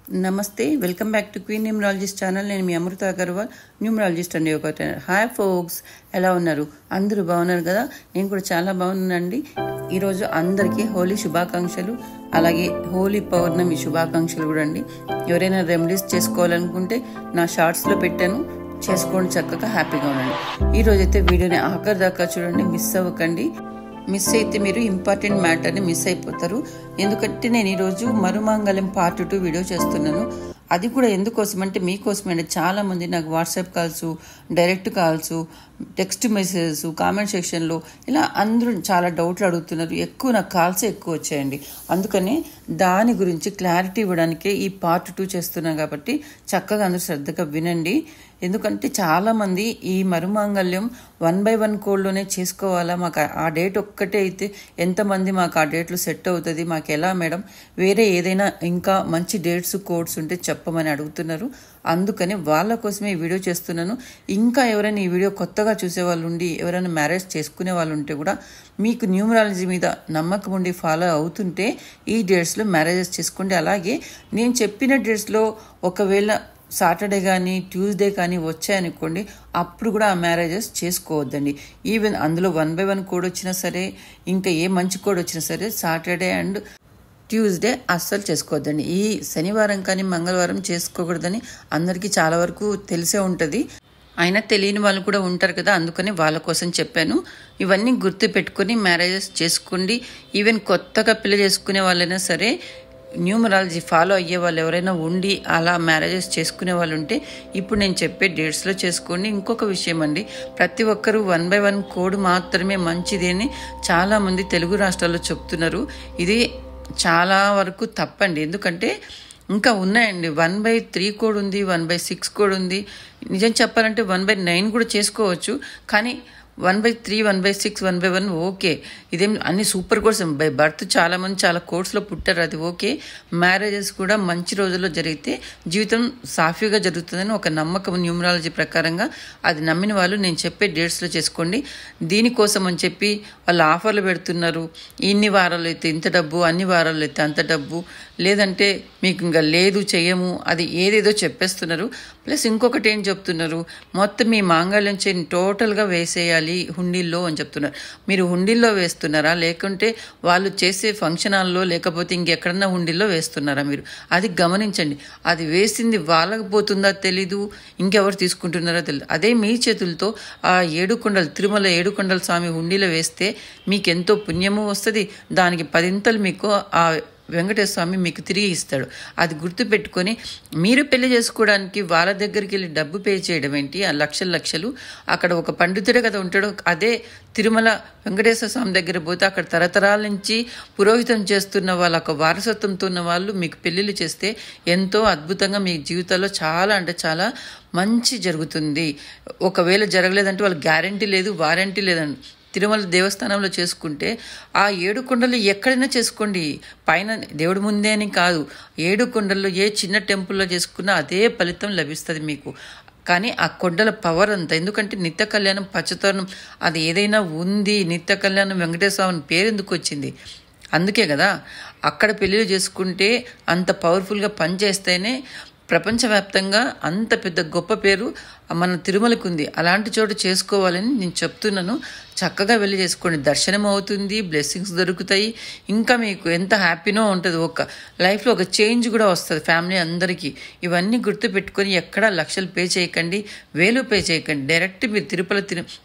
నమస్తే, welcome back to queen numerologist channel. నేను మీ అమృత Agarwal, numerologist అండి. ఒక హాయ్ ఫోక్స్, ఎలా ఉన్నారు? అందరూ బాగున్నారు కదా? నేను కూడా చాలా బాగున్నానండి. ఈరోజు అందరికీ హోలీ శుభాకాంక్షలు, అలాగే హోలీ పౌర్ణమి శుభాకాంక్షలు కూడా అండి. ఎవరైనా రెమెడీస్ చేసుకోవాలనుకుంటే నా షార్ట్స్లో పెట్టాను, చేసుకోండి, చక్కగా హ్యాపీగా ఉండండి. ఈరోజైతే వీడియోని ఆఖరి దాకా చూడండి, మిస్ అవ్వకండి. మిస్ అయితే మీరు ఇంపార్టెంట్ మ్యాటర్ని మిస్ అయిపోతారు. ఎందుకంటే నేను ఈరోజు మరుమాంగళ్యం పార్ట్ 2 వీడియో చేస్తున్నాను. అది కూడా ఎందుకోసం అంటే మీకోసమే. చాలా మంది నాకు WhatsApp calls, direct calls, text messages, comment సెక్షన్లో ఇలా అందరూ చాలా డౌట్లు అడుగుతున్నారు. నాకు కాల్స్ ఎక్కువ వచ్చాయండి. అందుకనే దాని గురించి క్లారిటీ ఇవ్వడానికే ఈ పార్ట్ 2 చేస్తున్నాను. కాబట్టి చక్కగా అందరూ శ్రద్ధగా వినండి. ఎందుకంటే చాలామంది ఈ మరుమాంగళ్యం 1/1 కోడ్లోనే చేసుకోవాలా, మాకు ఆ డేట్ ఒక్కటే అయితే ఎంతమంది మాకు ఆ డేట్లు సెట్ అవుతుంది, మాకు ఎలా మేడం, వేరే ఏదైనా ఇంకా మంచి డేట్స్ కోడ్స్ ఉంటే చెప్పమని అడుగుతున్నారు. అందుకని వాళ్ళ కోసమే ఈ వీడియో చేస్తున్నాను. ఇంకా ఎవరైనా ఈ వీడియో కొత్తగా చూసే వాళ్ళు ఉండి ఎవరైనా మ్యారేజ్ చేసుకునే వాళ్ళు ఉంటే కూడా మీకు న్యూమరాలజీ మీద నమ్మకం ఉండి ఫాలో అవుతుంటే ఈ డేట్స్లో మ్యారేజెస్ చేసుకోండి. అలాగే నేను చెప్పిన డేట్స్లో ఒకవేళ సాటర్డే కానీ ట్యూస్డే కానీ వచ్చాయనుకోండి, అప్పుడు కూడా ఆ మ్యారేజెస్ చేసుకోవద్దండి. ఈవెన్ అందులో 1/1 కోడ్ వచ్చినా సరే, ఇంకా ఏ మంచి కోడ్ వచ్చినా సరే, సాటర్డే అండ్ ట్యూస్డే అస్సలు చేసుకోవద్దండి. ఈ శనివారం కానీ మంగళవారం చేసుకోకూడదని అందరికీ చాలా వరకు తెలిసే ఉంటుంది. అయినా తెలియని వాళ్ళు కూడా ఉంటారు కదా, అందుకని వాళ్ళ కోసం చెప్పాను. ఇవన్నీ గుర్తు పెట్టుకొని మ్యారేజెస్ చేసుకోండి. ఈవెన్ కొత్తగా పెళ్లి చేసుకునే వాళ్ళైనా సరే, న్యూమరాలజీ ఫాలో అయ్యే వాళ్ళు ఎవరైనా ఉండి అలా మ్యారేజెస్ చేసుకునే వాళ్ళు ఉంటే ఇప్పుడు నేను చెప్పే డేట్స్లో చేసుకోండి. ఇంకొక విషయం అండి, ప్రతి ఒక్కరూ 1/1 కోడ్ మాత్రమే మంచిది అని చాలామంది తెలుగు రాష్ట్రాల్లో చెప్తున్నారు. ఇది చాలా వరకు తప్పండి. ఎందుకంటే ఇంకా ఉన్నాయండి. 1/3 కోడ్ ఉంది, 1/6 కోడ్ ఉంది. నిజం చెప్పాలంటే 1/9 కూడా చేసుకోవచ్చు. కానీ 1/3, 1/6, 1/1 ఓకే. ఇదేం అన్ని సూపర్ కోడ్స్. బై బర్త్ చాలామంది చాలా కోడ్స్లో పుట్టారు, అది ఓకే. మ్యారేజెస్ కూడా మంచి రోజుల్లో జరిగితే జీవితం సాఫీగా జరుగుతుందని ఒక నమ్మకం న్యూమరాలజీ ప్రకారంగా. అది నమ్మిన వాళ్ళు నేను చెప్పే డేట్స్లో చేసుకోండి. దీనికోసం అని చెప్పి వాళ్ళు ఆఫర్లు పెడుతున్నారు. ఇన్ని వారాలు అయితే ఇంత డబ్బు, అన్ని వారాలు అయితే అంత డబ్బు, లేదంటే మీకు ఇంకా లేదు చెయ్యము, అది ఏదేదో చెప్పేస్తున్నారు. ప్లస్ ఇంకొకటి ఏం చెప్తున్నారు, మొత్తం మీ మాంగళ్యం చేయని టోటల్గా వేసేయాలి హుండీల్లో అని చెప్తున్నారు. మీరు హుండీల్లో వేస్తున్నారా, లేకుంటే వాళ్ళు చేసే ఫంక్షన్ హాల్లో, లేకపోతే ఇంకెక్కడన్నా హుండీల్లో వేస్తున్నారా? మీరు అది గమనించండి. అది వేసింది వాళ్ళకి పోతుందా తెలీదు, ఇంకెవరు తీసుకుంటున్నారో తెలియదు. అదే మీ చేతులతో ఆ 7 కొండలు, తిరుమల 7 కొండల స్వామి హుండీలో వేస్తే మీకు ఎంతో పుణ్యము వస్తుంది. దానికి 10 మీకు ఆ వెంకటేశ్వర స్వామి మీకు తిరిగి ఇస్తాడు. అది గుర్తుపెట్టుకొని మీరు పెళ్లి చేసుకోవడానికి వాళ్ళ దగ్గరికి వెళ్ళి డబ్బు పే చేయడం ఏంటి? ఆ లక్షలు అక్కడ ఒక పండితుడే కదా ఉంటాడు. అదే తిరుమల వెంకటేశ్వర స్వామి దగ్గర పోతే అక్కడ తరతరాల నుంచి పురోహితం చేస్తున్న వాళ్ళు, ఒక వారసత్వంతో ఉన్న వాళ్ళు మీకు పెళ్ళిళ్ళు చేస్తే ఎంతో అద్భుతంగా మీ జీవితాల్లో చాలా అంటే చాలా మంచి జరుగుతుంది. ఒకవేళ జరగలేదంటే వాళ్ళ గ్యారంటీ లేదు, వారంటీ లేదండి. తిరుమల దేవస్థానంలో చేసుకుంటే ఆ 7 కొండలు ఎక్కడైనా చేసుకోండి, పైన దేవుడి ముందే అని కాదు, 7 కొండల్లో ఏ చిన్న టెంపుల్లో చేసుకున్నా అదే ఫలితం లభిస్తుంది మీకు. కానీ ఆ కొండల పవర్ అంతా. ఎందుకంటే నిత్య కళ్యాణం పచ్చతోరణం అది ఏదైనా ఉంది, నిత్య కళ్యాణం వెంకటేశ్వర స్వామి పేరు ఎందుకు వచ్చింది? అందుకే కదా. అక్కడ పెళ్ళిళ్ళు చేసుకుంటే అంత పవర్ఫుల్గా పనిచేస్తేనే ప్రపంచవ్యాప్తంగా అంత పెద్ద గొప్ప పేరు మన తిరుమలకు ఉంది. అలాంటి చోటు చేసుకోవాలని నేను చెప్తున్నాను. చక్కగా వెళ్ళి చేసుకోండి, దర్శనం అవుతుంది, బ్లెస్సింగ్స్ దొరుకుతాయి, ఇంకా మీకు ఎంత హ్యాపీనో ఉంటుంది. ఒక లైఫ్లో ఒక చేంజ్ కూడా వస్తుంది ఫ్యామిలీ అందరికీ. ఇవన్నీ గుర్తుపెట్టుకొని ఎక్కడా లక్షలు పే చేయకండి, వేలు పే చేయకండి. డైరెక్ట్ మీరు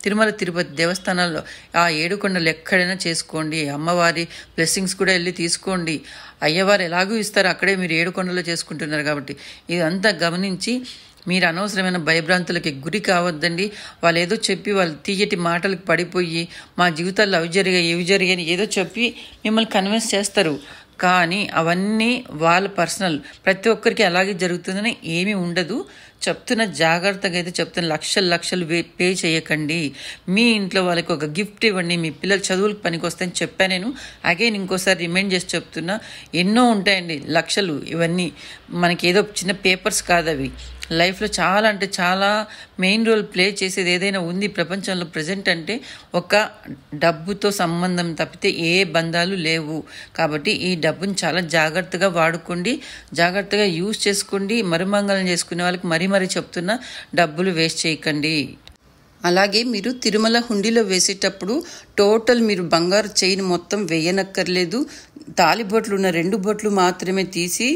తిరుమల తిరుపతి దేవస్థానాల్లో ఆ 7 కొండలు ఎక్కడైనా చేసుకోండి. అమ్మవారి బ్లెస్సింగ్స్ కూడా వెళ్ళి తీసుకోండి. అయ్యవారు ఎలాగూ ఇస్తారు, అక్కడే మీరు 7 కొండల్లో చేసుకుంటున్నారు కాబట్టి. ఇదంతా గమనించి మీరు అనవసరమైన భయభ్రాంతులకి గురి కావద్దండి. వాళ్ళు ఏదో చెప్పి వాళ్ళు తీయటి మాటలకు పడిపోయి మా జీవితాల్లో అవి జరిగాయి ఇవి జరిగాయి ఏదో చెప్పి మిమ్మల్ని కన్విన్స్ చేస్తారు. కానీ అవన్నీ వాళ్ళ పర్సనల్, ప్రతి ఒక్కరికి అలాగే జరుగుతుందని ఏమీ ఉండదు. చెప్తున్న జాగ్రత్తగా అయితే చెప్తున్న లక్షలు పే చేయకండి. మీ ఇంట్లో వాళ్ళకి ఒక గిఫ్ట్ ఇవ్వండి, మీ పిల్లల చదువులకు పనికి వస్తాయని చెప్పాను నేను. అగైన్ ఇంకోసారి రిమైండ్ చేసి చెప్తున్నా, ఎన్నో ఉంటాయండి లక్షలు. ఇవన్నీ మనకి ఏదో చిన్న పేపర్స్ కాదు, అవి లైఫ్లో చాలా అంటే చాలా మెయిన్ రోల్ ప్లే చేసేది ఏదైనా ఉంది ప్రపంచంలో ప్రజెంట్ అంటే ఒక డబ్బుతో సంబంధం తప్పితే ఏ బంధాలు లేవు. కాబట్టి ఈ డబ్బుని చాలా జాగ్రత్తగా వాడుకోండి, జాగ్రత్తగా యూజ్ చేసుకోండి. మరుమంగళం చేసుకునే వాళ్ళకి మరీ చెప్తున్నా, డబ్బులు వేస్ట్ చేయకండి. అలాగే మీరు తిరుమల హుండీలో వేసేటప్పుడు టోటల్ మీరు బంగారు చైన్ మొత్తం వేయనక్కర్లేదు. తాలిబొట్లు ఉన్న 2 బొట్లు మాత్రమే తీసి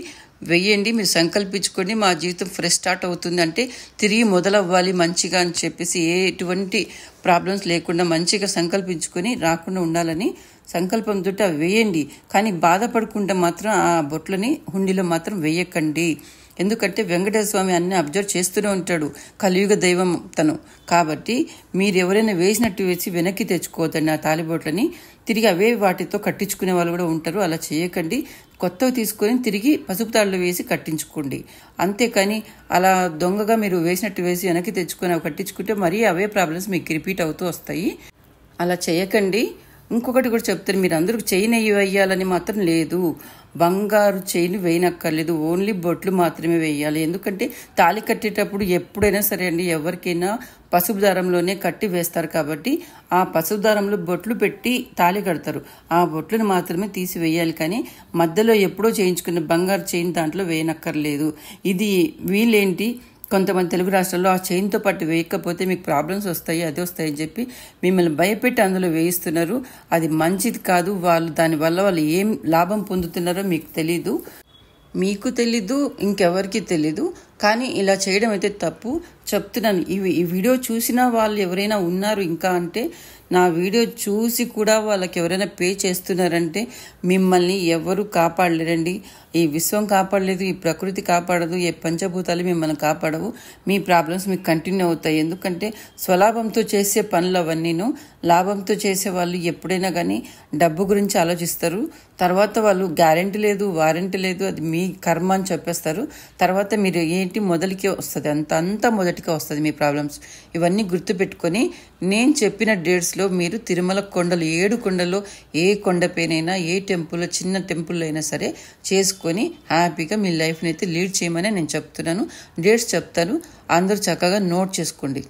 వెయ్యండి. మీరు సంకల్పించుకొని మా జీవితం ఫ్రెష్ స్టార్ట్ అవుతుంది అంటే తిరిగి మొదలవ్వాలి మంచిగా అని చెప్పేసి ఎటువంటి ప్రాబ్లమ్స్ లేకుండా మంచిగా సంకల్పించుకొని రాకుండా ఉండాలని సంకల్పంతో అవి వేయండి. కానీ బాధపడకుండా మాత్రం ఆ బొట్లని హుండీలో మాత్రం వేయకండి. ఎందుకంటే వెంకటేశ్వర స్వామి అన్ని అబ్జర్వ్ చేస్తూనే ఉంటాడు, కలియుగ దైవం తను. కాబట్టి మీరు ఎవరైనా వేసినట్టు వేసి వెనక్కి తెచ్చుకోవద్దండి ఆ తాలిబొట్లని. తిరిగి అవే వాటితో కట్టించుకునే వాళ్ళు కూడా ఉంటారు, అలా చేయకండి. కొత్తవి తీసుకొని తిరిగి పసుపు తాళ్ళు వేసి కట్టించుకోండి. అంతేకాని అలా దొంగగా మీరు వేసినట్టు వేసి వెనక్కి తెచ్చుకొని అవి కట్టించుకుంటే మరీ అవే ప్రాబ్లమ్స్ మీకు రిపీట్ అవుతూ వస్తాయి. అలా చేయకండి. ఇంకొకటి కూడా చెప్తారు, మీరు అందరూ చైన్ వేయాలని మాత్రం లేదు. బంగారు చైన్ వేయనక్కర్లేదు, ఓన్లీ బొట్లు మాత్రమే వేయాలి. ఎందుకంటే తాళి కట్టేటప్పుడు ఎప్పుడైనా సరే అండి, ఎవరికైనా పసుపు దారంలోనే కట్టి వేస్తారు. కాబట్టి ఆ పసుపు దారంలో బొట్లు పెట్టి తాళి కడతారు. ఆ బొట్లను మాత్రమే తీసి వేయాలి. కానీ మధ్యలో ఎప్పుడో చేయించుకున్న బంగారు చైన్ దాంట్లో వేయనక్కర్లేదు. ఇది వీళ్ళేంటి, కొంతమంది తెలుగు రాష్ట్రాల్లో ఆ చైన్తో పాటు వేయకపోతే మీకు ప్రాబ్లమ్స్ వస్తాయి, అది వస్తాయని చెప్పి మిమ్మల్ని భయపెట్టి అందులో వేయిస్తున్నారు. అది మంచిది కాదు. దానివల్ల వాళ్ళు ఏం లాభం పొందుతున్నారో మీకు తెలీదు, ఇంకెవరికి తెలీదు. కానీ ఇలా చేయడం అయితే తప్పు చెప్తున్నాను. ఈ వీడియో చూసిన వాళ్ళు ఎవరైనా ఉన్నారు ఇంకా అంటే, నా వీడియో చూసి కూడా వాళ్ళకి ఎవరైనా పే చేస్తున్నారంటే మిమ్మల్ని ఎవరు కాపాడలేరండి. ఈ విశ్వం కాపాడలేదు, ఈ ప్రకృతి కాపాడదు, ఏ పంచభూతాలు మిమ్మల్ని కాపాడవు. మీ ప్రాబ్లమ్స్ మీకు కంటిన్యూ అవుతాయి. ఎందుకంటే స్వలాభంతో చేసే పనులు అవన్నీను. లాభంతో చేసే వాళ్ళు ఎప్పుడైనా కానీ డబ్బు గురించి ఆలోచిస్తారు. తర్వాత వాళ్ళు గ్యారెంటీ లేదు, వారంటీ లేదు, అది మీ కర్మ అని చెప్పేస్తారు. తర్వాత మీరు ఏంటి మొదటికే వస్తుంది, అంతా మొదటికే వస్తుంది మీ ప్రాబ్లమ్స్. ఇవన్నీ గుర్తుపెట్టుకొని నేను చెప్పిన డేట్స్లో మీరు తిరుమల కొండలు 7 కొండల్లో ఏ కొండపైనైనా ఏ టెంపుల్లో చిన్న టెంపుల్లో అయినా సరే చేసుకొని హ్యాపీగా మీ లైఫ్ని అయితే లీడ్ చేయమని నేను చెప్తున్నాను. డేట్స్ చెప్తాను, అందరూ చక్కగా నోట్ చేసుకోండి.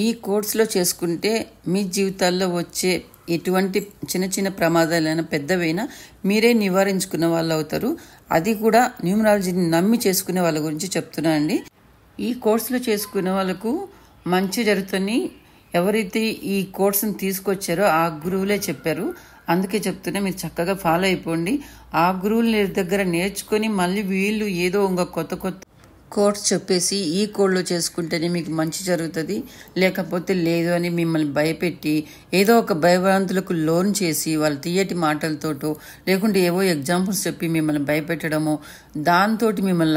ఈ కోర్స్లో చేసుకుంటే మీ జీవితాల్లో వచ్చే ఎటువంటి చిన్న ప్రమాదాలైనా పెద్దవైనా మీరే నివారించుకున్న వాళ్ళు అవుతారు. అది కూడా న్యూమరాలజీని నమ్మి చేసుకునే వాళ్ళ గురించి చెప్తున్నానండి. ఈ కోర్సులో చేసుకునే వాళ్ళకు మంచి జరుగుతుంది. ఎవరైతే ఈ కోర్సును తీసుకొచ్చారో ఆ గురువులే చెప్పారు. అందుకే చెప్తున్నా, మీరు చక్కగా ఫాలో అయిపోండి. ఆ గురువుల దగ్గర నేర్చుకొని మళ్ళీ వీళ్ళు ఏదో ఇంకా కొత్త కోర్స్ చెప్పేసి ఈ కోడ్లో చేసుకుంటేనే మీకు మంచి జరుగుతుంది, లేకపోతే లేదు అని మిమ్మల్ని భయపెట్టి ఏదో ఒక భయభ్రాంతులకు లోన్ చేసి వాళ్ళ తీయటి మాటలతోటో లేకుంటే ఏవో ఎగ్జాంపుల్స్ చెప్పి మిమ్మల్ని భయపెట్టడమో, దాంతో మిమ్మల్ని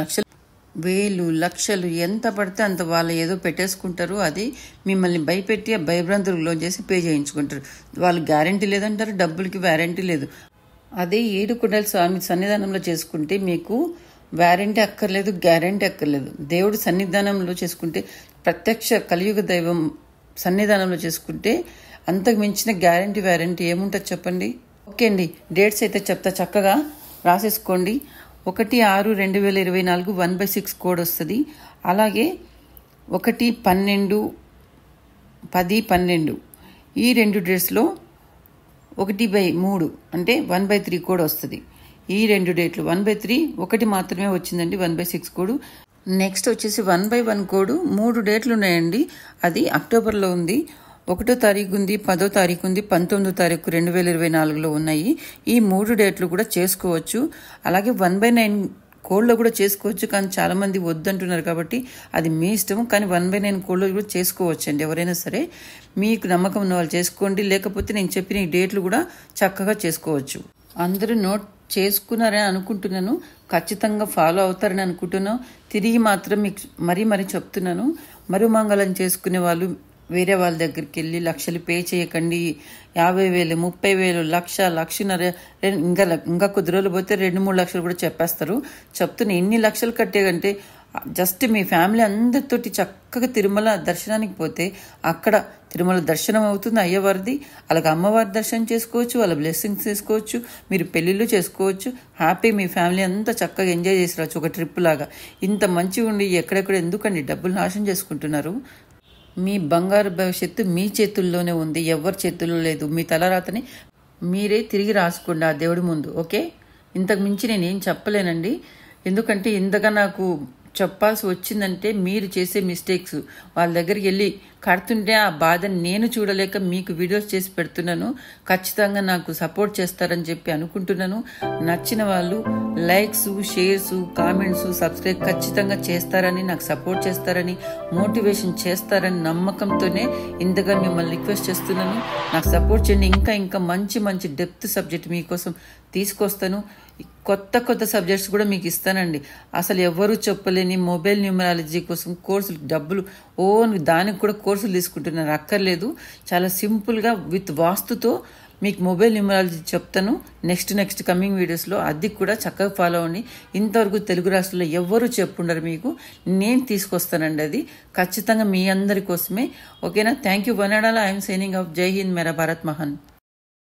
లక్షలు ఎంత పడితే అంత వాళ్ళు ఏదో పెట్టేసుకుంటారు. అది మిమ్మల్ని భయపెట్టి ఆ భయభ్రాంతులకు లోన్ చేసి పే చేయించుకుంటారు. వాళ్ళు గ్యారంటీ లేదంటారు, డబ్బులకి వ్యారంటీ లేదు. అదే 7 కొండల స్వామి సన్నిధానంలో చేసుకుంటే మీకు వ్యారంటీ అక్కర్లేదు, గ్యారంటీ అక్కర్లేదు. దేవుడు సన్నిధానంలో చేసుకుంటే, ప్రత్యక్ష కలియుగ దైవం సన్నిధానంలో చేసుకుంటే అంతకు మించిన గ్యారంటీ వ్యారంటీ ఏముంటుంది చెప్పండి. ఓకే అండి, డేట్స్ అయితే చెప్తా, చక్కగా రాసేసుకోండి. 1/6/2024 1/6 కోడ్ వస్తుంది. అలాగే 1/12/10/12 ఈ 2 డేట్స్లో 1/3 అంటే 1/3 కోడ్ వస్తుంది. ఈ 2 డేట్లు 1/3, 1 మాత్రమే వచ్చిందండి 1/6 కోడ్. నెక్స్ట్ వచ్చేసి 1/1 కోడ్ 3 డేట్లు ఉన్నాయండి. అది అక్టోబర్లో ఉంది. 1వ తారీఖు ఉంది, 10వ తారీఖు ఉంది, 19వ తారీఖు 2024లో ఉన్నాయి. ఈ 3 డేట్లు కూడా చేసుకోవచ్చు. అలాగే 1/9 కోడ్లో కూడా చేసుకోవచ్చు. కానీ చాలా మంది వద్దంటున్నారు కాబట్టి అది మీ ఇష్టం. కానీ 1/9 కోడ్లో కూడా చేసుకోవచ్చు అండి. ఎవరైనా సరే మీకు నమ్మకం ఉన్న వాళ్ళు చేసుకోండి, లేకపోతే నేను చెప్పిన ఈ డేట్లు కూడా చక్కగా చేసుకోవచ్చు. అందరూ నోట్ చేసుకున్నారని అనుకుంటున్నాను, ఖచ్చితంగా ఫాలో అవుతారని అనుకుంటున్నాను. తిరిగి మాత్రం మీకు మరీ చెప్తున్నాను, మరుమంగళం చేసుకునే వాళ్ళు వేరే వాళ్ళ దగ్గరికి వెళ్ళి లక్షలు పే చేయకండి. 50,000, 30,000, 1,00,000, ఇంకా కొద్ది రోజులు పోతే 2-3 లక్షలు కూడా చెప్పేస్తారు. చెప్తున్నా, ఎన్ని లక్షలు కట్టేకంటే జస్ట్ మీ ఫ్యామిలీ అందరితోటి చక్కగా తిరుమల దర్శనానికి పోతే అక్కడ తిరుమల దర్శనం అవుతుంది అయ్యవారిది, అలాగే అమ్మవారి దర్శనం చేసుకోవచ్చు, వాళ్ళ బ్లెస్సింగ్స్ చేసుకోవచ్చు, మీరు పెళ్ళిళ్ళు చేసుకోవచ్చు, హ్యాపీ మీ ఫ్యామిలీ అంతా చక్కగా ఎంజాయ్ చేసి రావచ్చు ఒక ట్రిప్ లాగా. ఇంత మంచిగా ఉండి ఎక్కడెక్కడ ఎందుకండి డబ్బులు నాశనం చేసుకుంటున్నారు? మీ బంగారు భవిష్యత్తు మీ చేతుల్లోనే ఉంది, ఎవరి చేతుల్లో లేదు. మీ తలరాతని మీరే తిరిగి రాసుకోండి ఆ దేవుడి ముందు. ఓకే, ఇంతకు మించి నేనేం చెప్పలేనండి. ఎందుకంటే ఇంతగా నాకు చెప్పాల్సి వచ్చిందంటే మీరు చేసే మిస్టేక్స్. వాళ్ళ దగ్గరికి వెళ్ళి కడుతుంటే ఆ బాధని నేను చూడలేక మీకు వీడియోస్ చేసి పెడుతున్నాను. ఖచ్చితంగా నాకు సపోర్ట్ చేస్తారని చెప్పి అనుకుంటున్నాను. నచ్చిన వాళ్ళు లైక్స్, షేర్స్, కామెంట్స్, సబ్స్క్రైబ్ ఖచ్చితంగా చేస్తారని, నాకు సపోర్ట్ చేస్తారని, మోటివేషన్ చేస్తారని నమ్మకంతోనే ఇంతగా మిమ్మల్ని రిక్వెస్ట్ చేస్తున్నాను. నాకు సపోర్ట్ చేయండి. ఇంకా మంచి మంచి డెప్త్ సబ్జెక్ట్ మీకోసం తీసుకొస్తాను. కొత్త సబ్జెక్ట్స్ కూడా మీకు ఇస్తానండి. అసలు ఎవరు చెప్పలేని మొబైల్ న్యూమరాలజీ కోసం కోర్సులు డబ్బులు దానికి కూడా కోర్సులు తీసుకుంటున్నారు, అక్కర్లేదు. చాలా సింపుల్గా విత్ వాస్తుతో మీకు మొబైల్ న్యూమరాలజీ చెప్తాను నెక్స్ట్ కమింగ్ వీడియోస్లో. అది కూడా చక్కగా ఫాలో అవ్వండి. ఇంతవరకు తెలుగు రాష్ట్రాల్లో ఎవరు చెప్పుండరు, మీకు నేను తీసుకొస్తానండి. అది ఖచ్చితంగా మీ అందరి కోసమే. ఓకేనా? Thank you. వనాడాలా. I'm signing off. జై హింద్, మేరా భారత్ మహాన్.